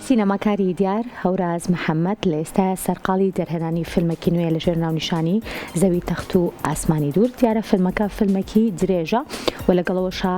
سینەماکاری دیار هەوراز محەممەد لە ئێستا سەرقاڵی دەرهێنانی فیلمێکی نوێ لە ژێر ناونیشانی زەوی تەخت و ئاسمانی دوور. دیارە فیلمەکە فیلمێکی درێژە و لەگەڵەوەشا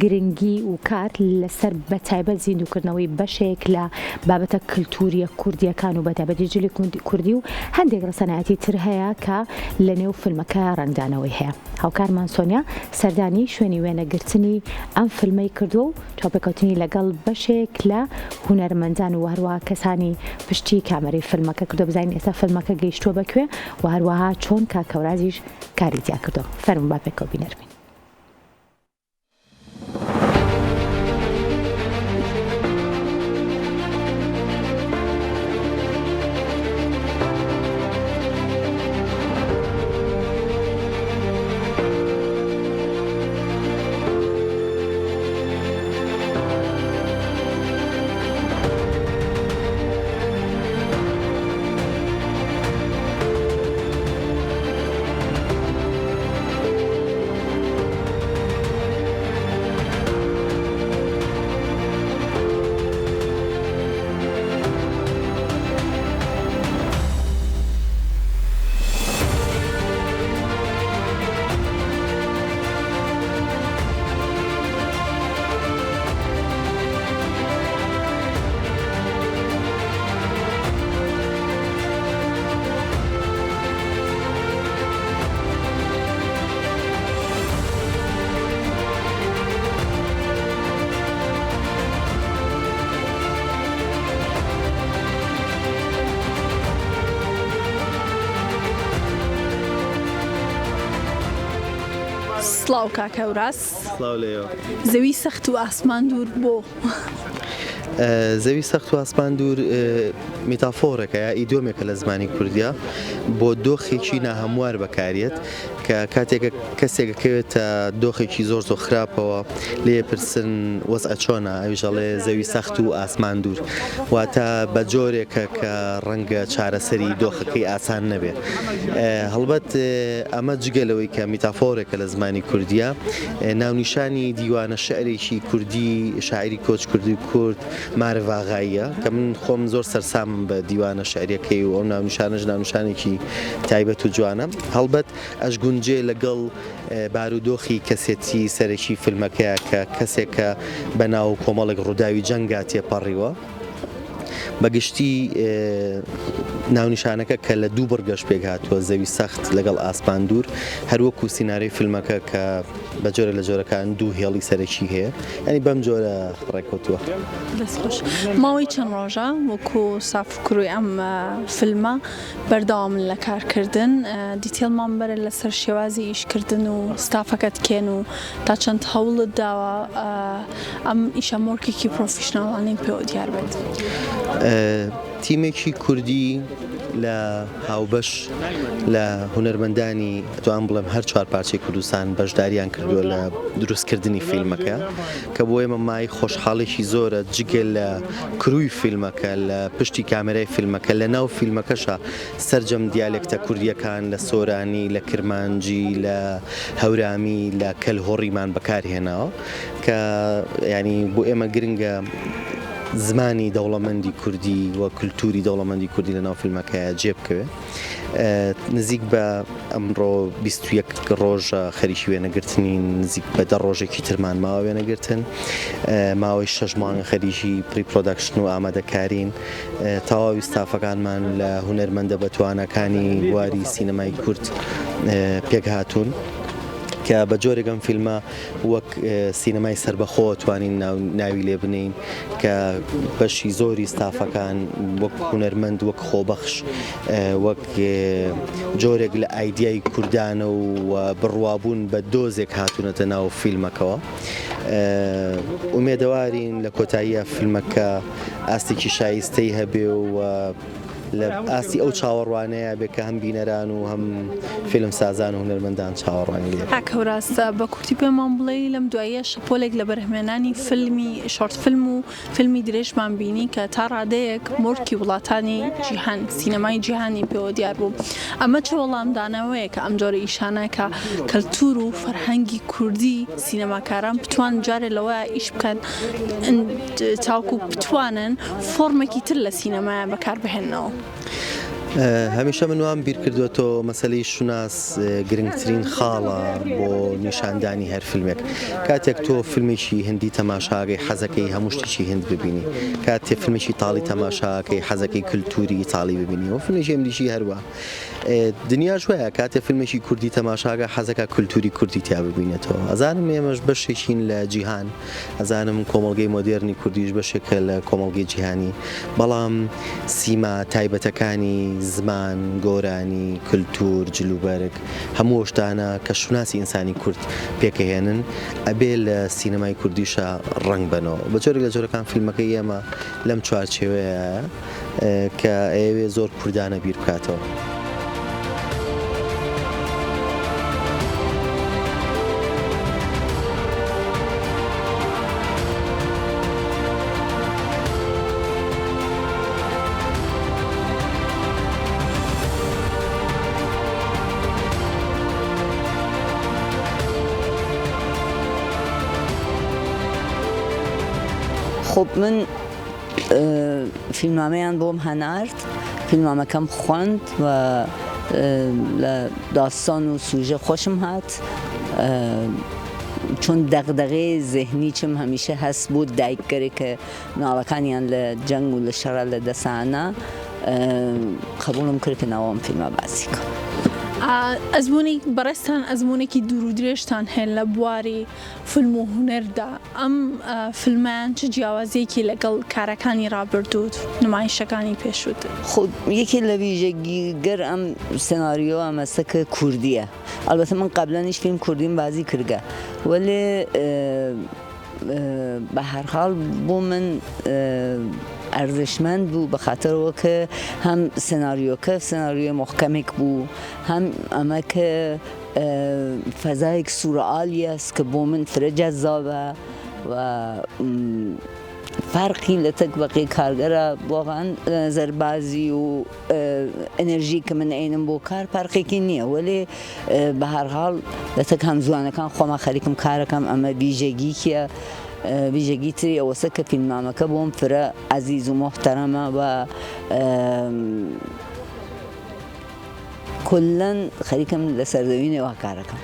گرنگی و کار لەسەر بەتایبەت زیندووکردنەوەی بەشێک لە بابەتە کللتوریە کوردیەکان و بەتایبەتی جلی کوردی و هەندێک ڕسەنایەتی تر هەیە کە لە نێو فیلمەکە ڕنگدانەوەی هەیە. هاوکارمان سۆنیا سەردانی شوێنی وێنەگرتنی ئەم فیلمەی کردو و چاپێکەوتنی لەگەڵ بەشێک لە هونەرمەندان و هەروەها کەسانی پشتی کامەرەی فیلمەکە کردو بزانین ئێستا فیلمەکە گەیشتووە بەکوێ و هەروەها چۆن کاکەورازیش کاری تیا کردو. فەرموو با پێکەوە بینەربین. سڵاو کاکەوراز. زەوی سەخت و ئاسمان دوور بۆ زەوی سەخت و ئاسمان دوور میتافۆرەکە یا ئیدۆمێکە لە زمانی کوردیا بۆ دۆخێکی ناهەموار بەکارێت کە کاتێک کەسێکەکەوێتە دۆخێکی زۆر خراپەوە لێ پرسن وەزعە چۆنە ئەویژەڵێ زەوی سەخت و ئاسمان دوور واتە بە جۆرێکە کە ڕەنگە چارەسەری دۆخەکەی ئاسان نەبێ. هەڵبەت ئەمە جگەلەوەی کە میتافۆرێکە لە زمانی کوردیا ناونیشانی دیوانە شعرێکی کوردی شاعری کۆچ کوردی کورد مارڤ ئاغاییە کە من خۆم زۆر سەرسامم بە دیوانە شعریەکەی و ئەو ناونیشانەش ناونیشانێکی تایبەت و جوانە. هەڵبەت ئەش گونجێ لەگەڵ بارودۆخی کەسێتی سەرەکی فیلمەکەیە کە کەسێکە بەناو کۆمەڵێک ڕووداوی جەنگا تێپەڕیوە بەگشتی ناونیشانەکە کە لە دوو بڕگەش پێک هاتووە زەوی سەخت لەگەڵ ئاسمان دوور هەروەکو سینارەی فیلمەکە کە بە جۆرە لە جۆرەکان دوو هێڵی سەرەکی هەیە ینی بەم جۆرە ڕێکوتووە. دەستخۆش ماوەی چەند ڕۆژە وەکو سافکروی ئەم فیلمە بەردەوام لە کارکردن دیتێڵمان بەرە لەسەر شێوازی ئیشکردن و ستافەکەت کێن و تا چەند هەوڵت داوە ئەم ئیشە مۆرکێکی پرۆفیشناڵانەی پێوە دیار بێت. تیمێکی کوردی لە هاوبەش لە هونەرمەندانی توان بڵێم هەر چوار پارچەی کوردستان بەشداریان کردووە لە دروستکردنی فیلمەکە کە بۆ ئێمە مای خۆشحاڵێکی زۆرە جگەل لە کروی فیلمەکە لە پشتی کامێرای فیلمەکە لە ناو فیلمەکەشە سەرجەم دیالێکتە کوردیەکان لە سۆرانی لە کرمانجی لە هەورامی لە کەلهۆڕیمان بەکارهێناوە کە ینی بۆ ئێمە گرنگە زمانی دەوڵەمەندی کوردی و کولتوری دەوڵەمەندی کوردی لە ناو فیلمەکەیە جێبکەوێ. نزیک بە ئەمڕۆ 21 ڕۆژە خەریکی وێنەگرتنی نزیک بە 10 ڕۆژێکی ترمان ماوە وێنەگرتن ماوەی 6 مانگە خەریکی پری پرۆدەکشن و ئامادەکارین تەواوی ستافەکانمان لە هونەرمەندە بەتوانەکانی بواری سینەمای کورد پێک هاتوون کە بە جۆرێکم فیلمە وەک سینەمای سربەخۆ توانین ناوی لێ بنین کە بەشی زۆری ستافەکان وەک هونەرمەند وەک خۆبەخش وەک جۆرێک لە ئایدیای کوردانە و بڕوابوون بە دۆزێک هاتوونەتە ناو فیلمەکەوە. ئومێدەوارین لە کۆتاییە فیلمەکە ئاستێکی شایستەی هەبێ و لە ئاسی ئەو چاوەڕوانەیە بێت کە هەم بینەران و هەم فیلم سازان و هونەرمەندان چاوەڕوانی لێ. کاکەوراستە بە کورتی پێمان بڵێ لەم دوایە شەپۆلێک لە بەرهەمێنانی فیلمی شۆرت فیلم و فیلمی درێژمان بینی کە تا ڕادەیەک مۆرکی وڵاتانی جیهان سینەمای جیهانی پێوە دیار بوو. ئەمە چه وەڵامدانەوەیە کە ئەم جۆرە ئیشانە کە کەلتور و فەرهەنگی کوردی سینەماکاران بتوان جارێ لەوە ئیش بکەن تاوکو بتوانن فۆرمێکی تر لە سینەمایە بەکاربهێننەوە. هەمیشە من وام بیر کردوێتەوە مەسەلەی شوناس گرنگترین خاڵە بۆ نیشاندانی هەر فیلمێک. کاتێک تۆ فیلمێکی هندی تەماشاکەی حەزەکەی هەموو شتێکی هند ببینی، کاتێک فیلمێکی تاڵی تەماشاکەی حەزەکەی کولتوری ئیتاڵی ببینی و فیلمێکی ئەمریکی هەروە. دنیا جوایە کاتێک فیلمێکی کوردی تەماشاکە حەزەکە کولتوری کوردی تیا ببینێتەوە. ئەزانم ئێمەش بەشێکین لە جیهان، ئەزانم کۆمەڵگەی مۆدێرنی کوردیش بەشێکە لە کۆمەڵگەی جیهانی، بەڵام سیما تایبەتەکانی زمان، گۆرانی، کولتور، جلوبەرگ هەموو شتانە کە شوناسی ئینسانی کورد پێکەهێنن ئەبێ لە سینەمای کوردیشە ڕنگ بنەوە. بە جۆرێک لە جۆرەکان فیلمەکەی ئێمە لەم چوارچێوەیە کە ئەوێ زۆر کوردانە بیر بکاتەوە. خب من فیلمنامەیان بۆم هەنارد، فیلمنامەکەم خوێند و لە داستان و سوژە خۆشم هات، چون دەغدەغەی زێهنیچم هەمیشە هەست بوو دایکگەرێکە مناڵەکانیان لە جەنگ و لە شەڕە لە دەسانە قبولم کرد کە ناوەم فیلمە باسی کە. ئەزمموی بەڕێستان ئەزمموونێکی دوور و درێژتان هەیە لە بواری فیلم و هونەردا. ئەم فیلمان چه جیاوازیەکی لەگەڵ کارەکانی ڕابردوود نمایشەکانی پێشووت؟ خب یەکێ لە ویژەگیگەر ئەم سناریۆ ئەمەسەکە کوردیە. ئەلبەتە من قەبلەنیش فیلم کوردیم بازی کردگە، وەلێ بە هەر حاڵ بۆ من ئەرزشمەند بوو بە خاطرەوە کە هەم سناریۆکە سناریۆی محکەمێک بوو، هەم ئەمە کە فەزایەک سوورئالی است کە بۆ من فرە جەذابە و فەرقی لە تەک بەقی کارگەرە واقعاً زەربازی و ئەنەرژی کە من ئەینم بۆ کار فەرقێکی نییە، وەلێ بە هەر حاڵ لە تەک هەمزوانەکان خۆما خەریکم کارەکەم ئەمە بیژەگیکیە. ویژەگی تری ئەوەسە کە فیلمنامەکە بۆم فرە عەزیز و محتەرەمە و کولەن خەریکم لە سەردەوینەوە کارەکەم.